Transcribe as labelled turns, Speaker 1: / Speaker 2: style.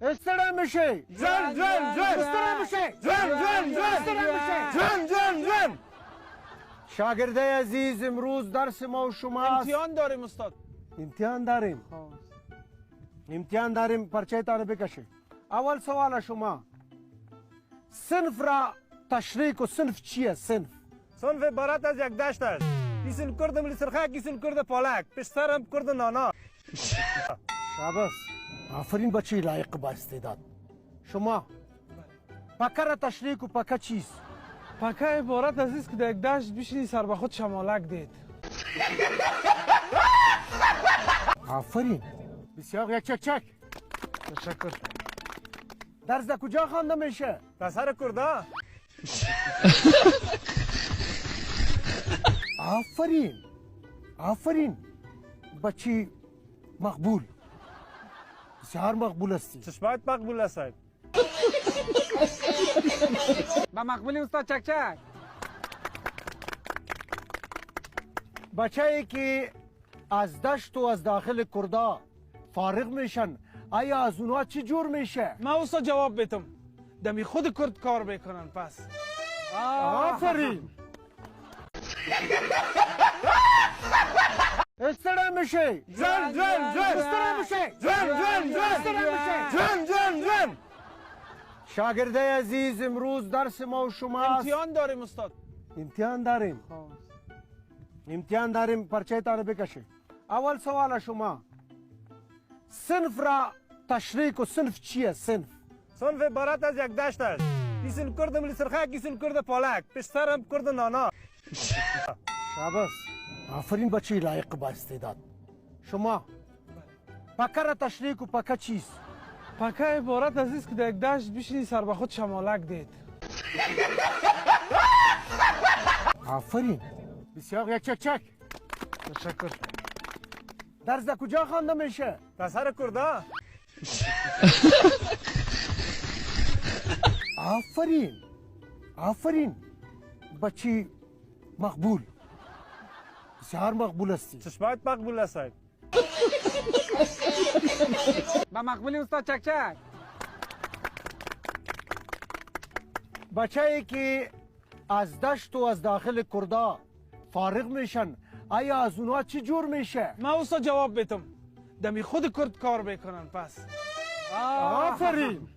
Speaker 1: استرام میشه
Speaker 2: جان جان جان
Speaker 1: استرام میشه
Speaker 2: جان جان جان جان جان جان.
Speaker 1: شاگرده عزیز امروز درس ما و شما
Speaker 2: امتحان داریم استاد.
Speaker 1: امتحان داریم پرچه تانه بکشه. اول سوال شما صنف را تشریح کو. صنف چیه؟ صنف
Speaker 2: عبارت از یک دشت است. کیسین کرد ملی سرخه، کیسین کرد پالک، پسرم کرد نانا.
Speaker 1: شاباس، آفرین بچه لایق با استعداد. شما پکه را تشریح کو. پکه چیست؟
Speaker 3: پکه عبارت از است که در یک دشت بشینی سر به خود شمالک دید.
Speaker 1: آفرین، بسیار. یک چک.
Speaker 3: تشکر.
Speaker 1: درس در کجا خوانده میشه؟
Speaker 2: در سر کرده.
Speaker 1: آفرین بچی مقبول، بسیار مقبول هستی.
Speaker 2: چشمایت مقبول است.
Speaker 3: با مقبولی استاد چک.
Speaker 1: بچه ای که از دشت و از داخل کرده فارغ میشن، آیا از اونها چی جور میشه؟
Speaker 3: ما استاد جواب بیتم دمی خود کرد کار بکنن. پس
Speaker 1: آفرین. استرام میشه
Speaker 2: جان جان جان
Speaker 1: استرام میشه
Speaker 2: جان جان جان جان جان.
Speaker 1: شاگرده عزیز امروز درس ما و شما
Speaker 3: امتحان داریم استاد.
Speaker 1: امتحان داریم پرچه تانه بکشه. اول سوال شما صنف را تشریح کو. صنف چیه؟ صنف
Speaker 2: عبارت از یک دشت است. کیسین کرد ملی سرخه، کیسین کرد پالک، پسرم کرد نانا.
Speaker 1: شاباس، آفرین بچه لایق با استعداد. شما پکه را تشریح کو. پکه چیست؟
Speaker 3: پکه عبارت از است که در یک دشت بشینی سر به خود شمالک دید.
Speaker 1: آفرین، بسیار. یک چک.
Speaker 3: تشکر.
Speaker 1: درس در کجا خوانده میشه؟
Speaker 2: در سر کرده.
Speaker 1: آفرین بچی مقبول، بسیار مقبول هستی.
Speaker 2: چشمایت مقبول است.
Speaker 3: با مقبولی استاد چک.
Speaker 1: بچه ای که از دشت و از داخل کرده فارغ میشن، آیا از اونها چی جور میشه؟
Speaker 3: ما استاد جواب بیتم دمی خود کرد کار بکنن. پس
Speaker 1: آفرین.